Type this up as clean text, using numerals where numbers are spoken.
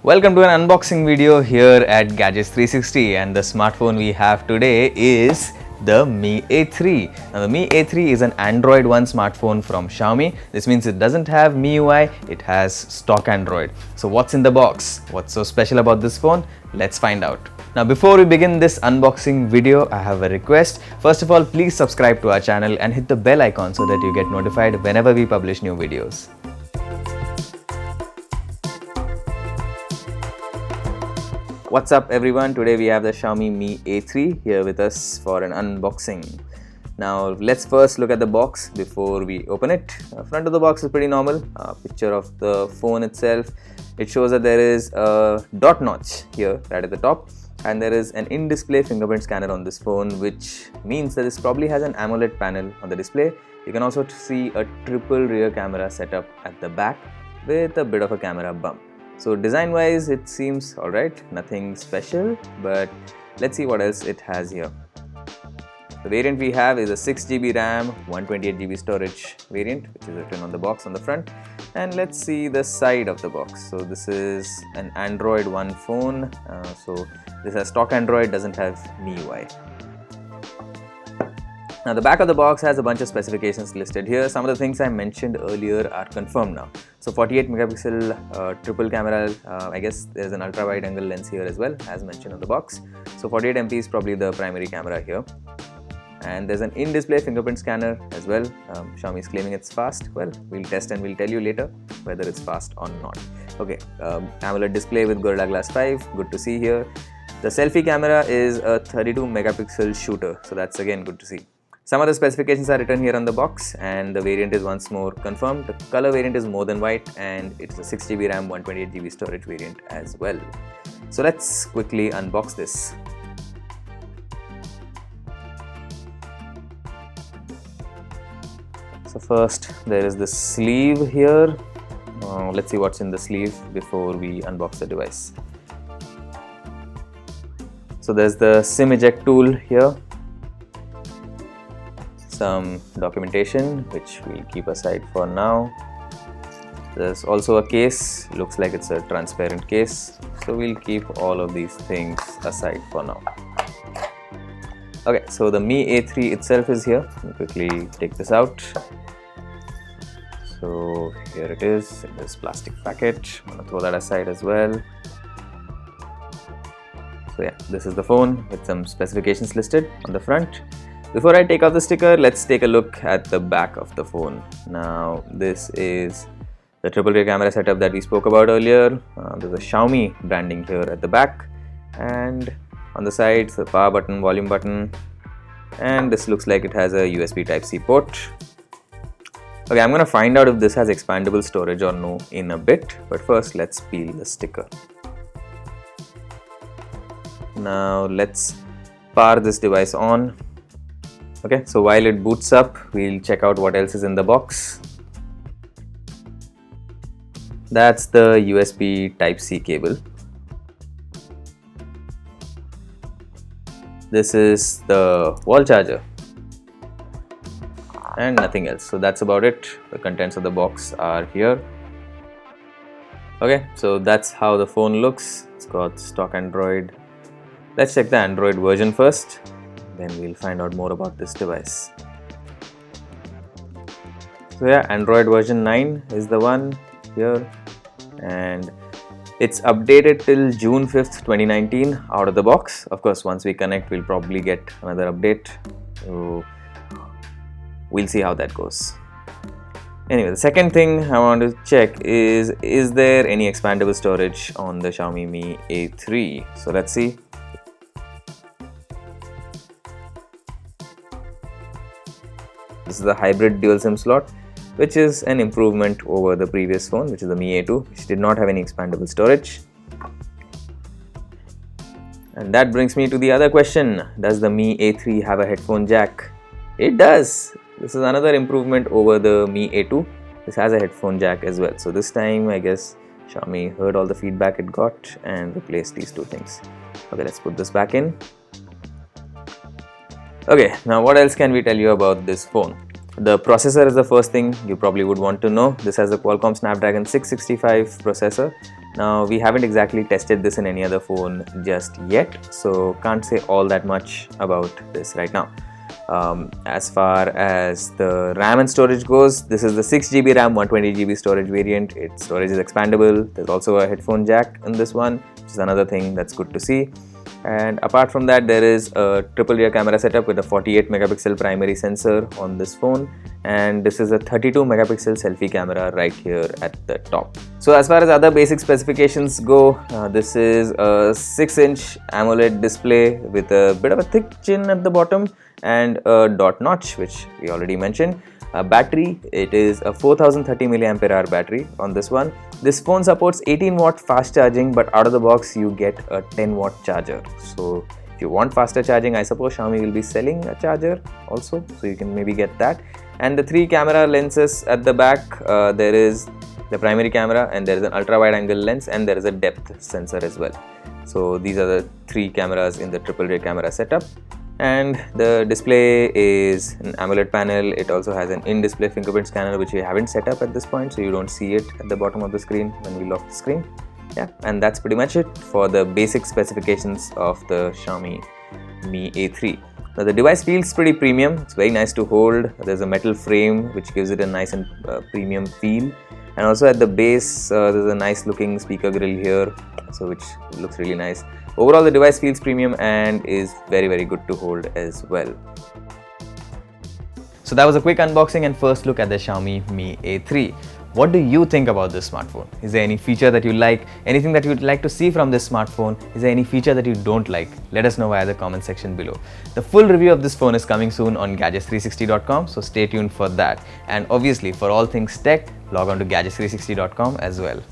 Welcome to an unboxing video here at Gadgets 360, and the smartphone we have today is the Mi A3. Now the Mi A3 is an Android One smartphone from Xiaomi. This means it doesn't have MIUI, it has stock Android. So what's in the box? What's so special about this phone? Let's find out. Now before we begin this unboxing video, I have a request. First of all, please subscribe to our channel and hit the bell icon so that you get notified whenever we publish new videos. What's up everyone, today we have the Xiaomi Mi A3 here with us for an unboxing. Now let's first look at the box before we open it. Front of the box is pretty normal. Picture of the phone itself. It shows that there is a dot notch here right at the top, and there is an in-display fingerprint scanner on this phone, which means that this probably has an AMOLED panel on the display. You can also see a triple rear camera setup at the back with a bit of a camera bump. So design wise it seems alright, nothing special, but let's see what else it has here. The variant we have is a 6GB RAM, 128GB storage variant, which is written on the box on the front. And let's see the side of the box. So this is an Android One phone, so this has stock Android, doesn't have MIUI. Now the back of the box has a bunch of specifications listed here. Some of the things I mentioned earlier are confirmed now. So 48 megapixel triple camera, I guess there's an ultra wide angle lens here as well, as mentioned on the box. So 48 MP is probably the primary camera here. And there's an in-display fingerprint scanner as well. Xiaomi is claiming it's fast. Well, we'll test and we'll tell you later whether it's fast or not. Okay, AMOLED display with Gorilla Glass 5, good to see here. The selfie camera is a 32 megapixel shooter, so that's again good to see. Some of the specifications are written here on the box, and the variant is once more confirmed. The color variant is more than white, and it's a 6GB RAM, 128GB storage variant as well. So let's quickly unbox this. So first there is the sleeve here. Let's see what's in the sleeve before we unbox the device. So there's the SIM eject tool here. Some documentation which we'll keep aside for now. There's also a case, looks like it's a transparent case, so we'll keep all of these things aside for now. Okay, so the Mi A3 itself is here. Let me quickly take this out. So here it is in this plastic packet. I'm gonna throw that aside as well. So yeah, this is the phone with some specifications listed on the front. Before I take off the sticker, let's take a look at the back of the phone. Now this is the triple rear camera setup that we spoke about earlier. There's a Xiaomi branding here at the back, and on the sides the power button, volume button, and this looks like it has a USB Type-C port. Okay, I'm gonna find out if this has expandable storage or no in a bit, but first let's peel the sticker. Now let's power this device on. Okay, so while it boots up, we'll check out what else is in the box. That's the USB Type-C cable. This is the wall charger. And nothing else. So that's about it. The contents of the box are here. Okay, so that's how the phone looks. It's got stock Android. Let's check the Android version first. Then we'll find out more about this device. So yeah, Android version 9 is the one here, and it's updated till June 5th, 2019 out of the box. Of course, once we connect, we'll probably get another update. So we'll see how that goes. Anyway, the second thing I want to check is there any expandable storage on the Xiaomi Mi A3? So let's see. This is the hybrid dual SIM slot, which is an improvement over the previous phone, which is the Mi A2, which did not have any expandable storage. And that brings me to the other question. Does the Mi A3 have a headphone jack? It does. This is another improvement over the Mi A2. This has a headphone jack as well. So this time, I guess Xiaomi heard all the feedback it got and replaced these two things. Okay, let's put this back in. Okay, now what else can we tell you about this phone? The processor is the first thing you probably would want to know. This has the Qualcomm Snapdragon 665 processor. Now, we haven't exactly tested this in any other phone just yet, so can't say all that much about this right now. As far as the RAM and storage goes, this is the 6GB RAM 120GB storage variant. Its storage is expandable. There's also a headphone jack in this one, which is another thing that's good to see. And apart from that, there is a triple rear camera setup with a 48 megapixel primary sensor on this phone, and this is a 32 megapixel selfie camera right here at the top. So as far as other basic specifications go, this is a 6-inch AMOLED display with a bit of a thick chin at the bottom and a dot notch, which we already mentioned. Battery, it is a 4030 mAh battery on this one. This phone supports 18 watt fast charging, but out of the box you get a 10 watt charger. So if you want faster charging, I suppose Xiaomi will be selling a charger also, so you can maybe get that. And the 3 camera lenses at the back, there is the primary camera, and there is an ultra wide angle lens, and there is a depth sensor as well. So these are the 3 cameras in the triple rear camera setup. And the display is an AMOLED panel. It also has an in-display fingerprint scanner, which we haven't set up at this point, so you don't see it at the bottom of the screen when we lock the screen. Yeah, and that's pretty much it for the basic specifications of the Xiaomi Mi A3. Now, the device feels pretty premium. It's very nice to hold. There's a metal frame which gives it a nice and premium feel. And also at the base, there's a nice looking speaker grill here, so which looks really nice. Overall, the device feels premium and is very good to hold as well. So that was a quick unboxing and first look at the Xiaomi Mi A3. What do you think about this smartphone? Is there any feature that you like? Anything that you'd like to see from this smartphone? Is there any feature that you don't like? Let us know via the comment section below. The full review of this phone is coming soon on gadgets360.com, so stay tuned for that. And obviously, for all things tech, log on to gadgets360.com as well.